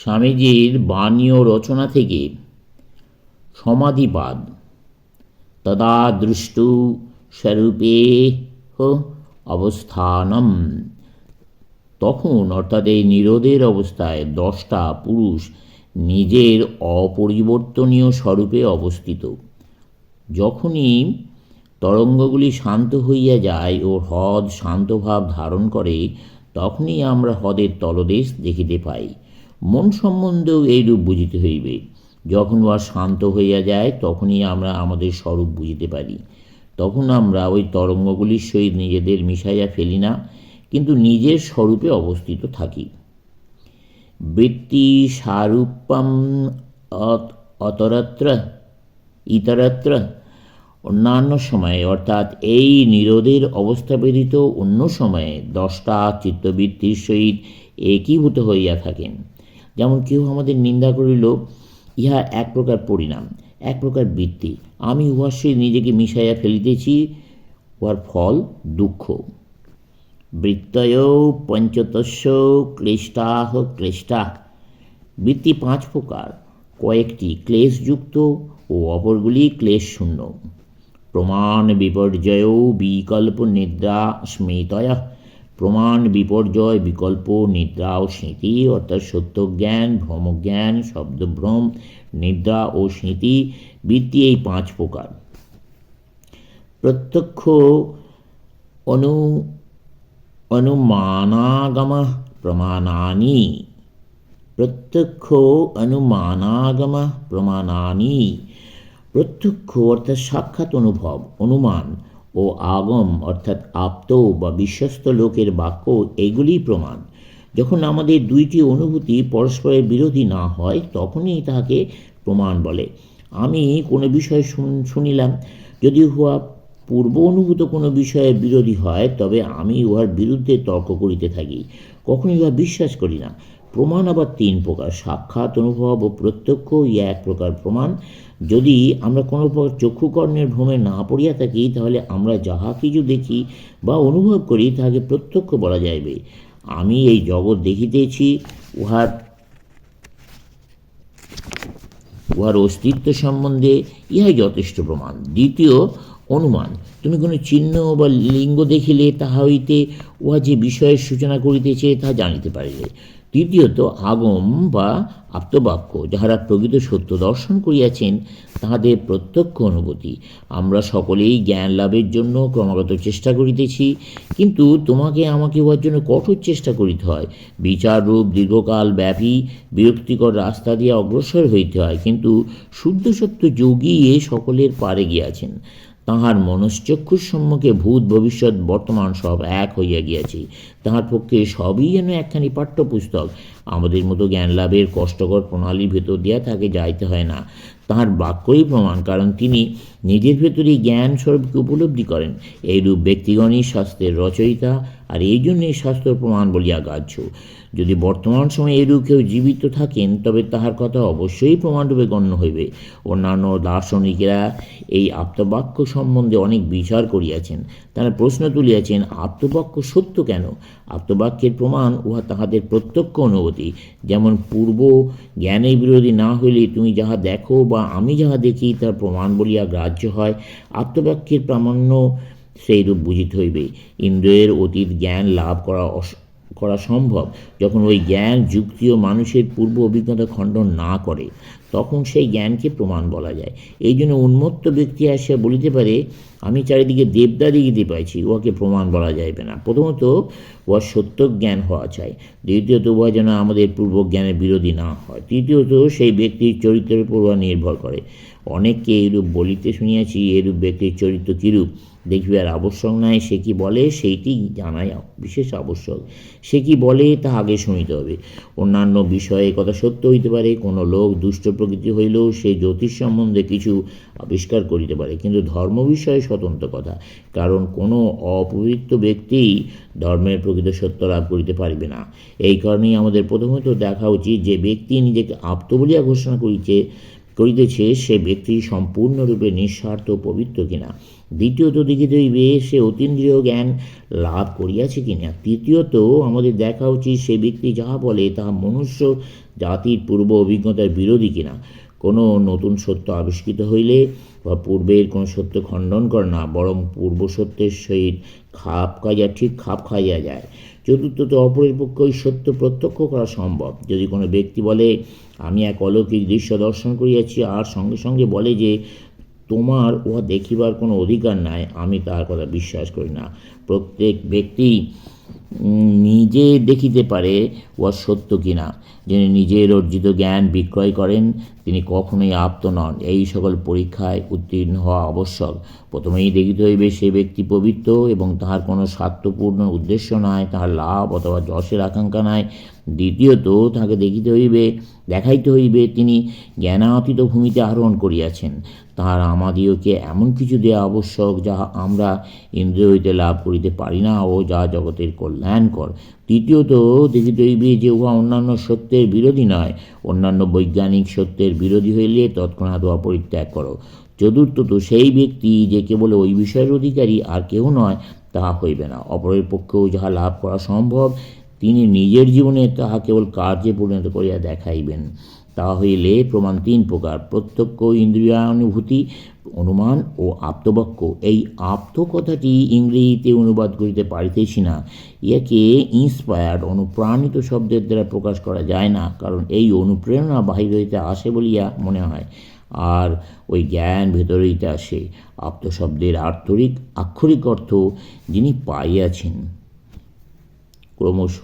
স্বামীজির বাণী ও রচনা থেকে সমাধিবাদ তদা দৃষ্টু স্বরূপে অবস্থানম। তখন অর্থাৎ এই নিরোধের অবস্থায় দ্রষ্টা পুরুষ নিজের অপরিবর্তনীয় স্বরূপে অবস্থিত। যখনই তরঙ্গগুলি শান্ত হইয়া যায় ও হ্রদ শান্তভাব ধারণ করে, তখনই আমরা হ্রদের তলদেশ দেখিতে পাই। মন সম্বন্ধেও এইরূপ বুঝিতে হইবে। যখন উহা শান্ত হইয়া যায়, তখনই আমরা আমাদের স্বরূপ বুঝিতে পারি। তখন আমরা ওই তরঙ্গগুলির সহিত নিজেদের মিশাইয়া ফেলি না, কিন্তু নিজের স্বরূপে অবস্থিত থাকি। বৃত্তি সারূপ্যম অতরত্র ইতরত্র। অন্যান্য সময়ে অর্থাৎ এই নিরোধের অবস্থা ব্যতীত অন্য সময়ে দ্রষ্টা চিত্তবৃত্তির সহিত একীভূত হইয়া থাকেন। যেমন কেউ আমাদের নিন্দা করিল, ইহা এক প্রকার পরিণাম, এক প্রকার বৃত্তি। আমি উহার সহিত নিজেকে মিশাইয়া ফেলিতেছি, উহার ফল দুঃখ। বৃত্তয় পঞ্চতস্য ক্লিষ্টাহ ক্লিষ্টা। বৃত্তি 5 প্রকার, কয়েকটি ক্লেশযুক্ত ও অপরগুলি ক্লেশ শূন্য। প্রমাণ বিপর্যয় বিকল্প নিদ্রা স্মৃতয়। প্রমাণ, বিপর্যয়, বিকল্প, নিদ্রা ও স্মৃতি অর্থাৎ সত্যজ্ঞান, ভ্রমজ্ঞান, শব্দভ্রম, নিদ্রা ও স্মৃতি বৃত্তি এই 5 প্রকার। প্রত্যক্ষ অনুমানাগম প্রমাণানি। প্রত্যক্ষ অনুমানাগম প্রমাণানি। প্রত্যক্ষ অর্থাৎ সাক্ষাৎ অনুভব, অনুমান ও আগম অর্থাৎ আপ্ত বা বিশ্বস্ত লোকের বাক্য, এগুলি প্রমাণ। যখন আমাদের দুইটি অনুভূতি পরস্পরের বিরোধী না হয়, তখনই তাহাকে প্রমাণ বলে। আমি কোনো বিষয় শুনিলাম, যদি উহা পূর্ব অনুভূত কোনো বিষয়ের বিরোধী হয়, তবে আমি উহার বিরুদ্ধে তর্ক করিতে থাকি, কখনই উহা বিশ্বাস করি না। প্রমাণ আবার 3 প্রকার, সাক্ষাৎ, অনুভব ও প্রত্যক্ষ। ইহা এক প্রকার প্রমাণ। যদি আমরা কোনো প্রকার চক্ষুকর্ণের ভ্রমে না পড়িয়া থাকি, তাহলে আমরা যাহা কিছু দেখি বা অনুভব করি তাহাকে প্রত্যক্ষ বলা যাইবে। আমি এই জগৎ দেখিতেছি, উহার অস্তিত্ব সম্বন্ধে ইহাই যথেষ্ট প্রমাণ। দ্বিতীয়, অনুমান। তুমি কোনো চিহ্ন বা লিঙ্গ দেখিলে তাহা হইতে উহা যে বিষয়ের সূচনা করিতেছে তাহা জানিতে পারিলে। তৃতীয়ত, আগম বা আপ্তবাক্য। যাহারা প্রকৃত সত্য দর্শন করিয়াছেন, তাহাদের প্রত্যক্ষ অনুভূতি। আমরা সকলেই জ্ঞান লাভের জন্য ক্রমাগত চেষ্টা করিতেছি, কিন্তু তোমাকে আমাকে উহার জন্য কঠোর চেষ্টা করিতে হয়। বিচাররূপ দীর্ঘকাল ব্যাপী বিরক্তিকর রাস্তা দিয়ে অগ্রসর হইতে হয়, কিন্তু শুদ্ধ সত্য যোগী এ সকলের পারে গিয়াছেন। তাহার মনশ্চক্ষুর সম্মুখে ভূত ভবিষ্যৎ বর্তমান সব এক হইয়া গিয়াছে। তাহার পক্ষে সবই যেন একখানি পাঠ্যপুস্তক। আমাদের মতো জ্ঞান লাভের কষ্টকর প্রণালীর ভেতর দিয়া তাকে যাইতে হয় না। তাহার বাক্যই প্রমাণ, কারণ তিনি নিজের ভেতরেই জ্ঞান স্বরূপকে উপলব্ধি করেন। এইরূপ ব্যক্তিগণই শাস্ত্রের রচয়িতা, আর এই জন্যই শাস্ত্র প্রমাণ বলিয়া গ্রাহ্য। যদি বর্তমান সময়ে এরূপ কেউ জীবিত থাকেন, তবে তাহার কথা অবশ্যই প্রমাণরূপে গণ্য হইবে। অন্যান্য দার্শনিকেরা এই আপ্তবাক্য সম্বন্ধে অনেক বিচার করিয়াছেন। তারা প্রশ্ন তুলিয়াছেন, আপ্তবাক্য সত্য কেন? আপ্তবাক্যের প্রমাণ উহা তাহাদের প্রত্যক্ষ অনুভূতি। যেমন পূর্ব জ্ঞানের বিরোধী না হইলে তুমি যাহা দেখো বা আমি যাহা দেখি তার প্রমাণ বলিয়া গ্রাহ্য হয়, আপ্তবাক্যের প্রামাণ্য সেইরূপ বুঝিতে হইবে। ইন্দ্রিয়ের অতীত জ্ঞান লাভ করা সম্ভব যখন ওই জ্ঞান যুক্তি ও মানুষের পূর্ব অভিজ্ঞতা খণ্ডন না করে, তখন সেই জ্ঞানকে প্রমাণ বলা যায়। এই জন্য উন্মত্ত ব্যক্তি আসিয়া বলিতে পারে, আমি চারিদিকে দেবদা দেখিতে পাইছি, উহাকে প্রমাণ বলা যাইবে না। প্রথমত, উহা সত্য জ্ঞান হওয়া চাই। দ্বিতীয়ত, উহা যেন আমাদের পূর্ব জ্ঞানের বিরোধী না হয়। তৃতীয়ত, সেই ব্যক্তির চরিত্রের উপর উহা নির্ভর করে। অনেককে এইরূপ বলিতে শুনিয়াছি, এরূপ ব্যক্তির চরিত্র কিরূপ দেখিবার আবশ্যক নাই, সে কি বলে সেইটি জানাই বিশেষ আবশ্যক। সে কি বলে তা আগে শুনিতে হবে। অন্যান্য বিষয়ে কথা সত্য হইতে পারে। কোনো লোক দুষ্ট প্রকৃতি হইলেও সে জ্যোতিষ সম্বন্ধে কিছু আবিষ্কার করিতে পারে, কিন্তু ধর্ম বিষয়ে স্বতন্ত্র কথা, কারণ কোনো অপবিত্র ব্যক্তি ধর্মের প্রকৃত সত্য লাভ করিতে পারিবে না। এই কারণেই আমাদের প্রথমত দেখা উচিত যে ব্যক্তি নিজেকে আপ্ত বলিয়া ঘোষণা করিতেছে সে ব্যক্তি সম্পূর্ণরূপে নিঃস্বার্থ পবিত্র কিনা। দ্বিতীয়ত দেখিতে হইবে সে অতীন্দ্রিয় জ্ঞান লাভ করিয়াছে কিনা। তৃতীয়ত আমাদের দেখা উচিত সে ব্যক্তি যাহা বলে তাহা মনুষ্য জাতির পূর্ব অভিজ্ঞতার বিরোধী কিনা। কোনো নতুন সত্য আবিষ্কৃত হইলে বা পূর্বের কোনো সত্য খণ্ডন করে না, বরং পূর্ব সত্যের সহিত খাপ খাইয়া যায়। চতুর্থত অপরের পক্ষে ওই সত্য প্রত্যক্ষ করা সম্ভব। যদি কোনো ব্যক্তি বলে আমি এক অলৌকিক দৃশ্য দর্শন করিয়াছি, আর সঙ্গে সঙ্গে বলে যে তোমার উহা দেখিবার কোনো অধিকার নাই, আমি তাহার কথা বিশ্বাস করি না। প্রত্যেক ব্যক্তি নিজে দেখিতে পারে উহা সত্য কিনা। যিনি নিজের অর্জিত জ্ঞান বিক্রয় করেন তিনি কখনোই আপ্ত নন। এই সকল পরীক্ষায় উত্তীর্ণ হওয়া আবশ্যক। প্রথমেই দেখিতে হইবে সে ব্যক্তি পবিত্র এবং তাহার কোনো স্বার্থপূর্ণ উদ্দেশ্য নাই, তাহার লাভ অথবা যশের আকাঙ্ক্ষা নাই। দ্বিতীয়ত তাহাকে দেখাইতে হইবে তিনি জ্ঞানাতীত ভূমিতে আরোহণ করিয়াছেন। তাহার আমাদিওকে এমন কিছু দেওয়া আবশ্যক যাহা আমরা ইন্দ্রিয় হইতে লাভ করিতে পারি না ও যা জগতের কল্যাণকর। তৃতীয়ত দেখিতে হইবে যে উহা অন্যান্য সত্যের বিরোধী নয়। অন্যান্য বৈজ্ঞানিক সত্যের বিরোধী হইলে তৎক্ষণাৎ উহা পরিত্যাগ করো। চতুর্থত সেই ব্যক্তি যে কেবল ওই বিষয়ের অধিকারী আর কেউ নয় তাহা হইবে না। অপরের পক্ষেও যাহা লাভ করা সম্ভব তিনি নিজের জীবনে তাহা কেবল কার্যে পরিণত করিয়া দেখাইবেন। তাহা হইলে প্রমাণ তিন প্রকার: প্রত্যক্ষ, ইন্দ্রিয়ানুভূতি, অনুমান ও আপ্তবাক্য। এই আপ্ত কথাটি ইংরেজিতে অনুবাদ করিতে পারিতেছি না। ইহাকে ইন্সপায়ার্ড, অনুপ্রাণিত শব্দের দ্বারা প্রকাশ করা যায় না, কারণ এই অনুপ্রেরণা বাহির হইতে আসে বলিয়া মনে হয়, আর ওই জ্ঞান ভেতর হইতে আসে। আপ্ত শব্দের আক্ষরিক অর্থ যিনি পাইয়াছেন। ক্রমশ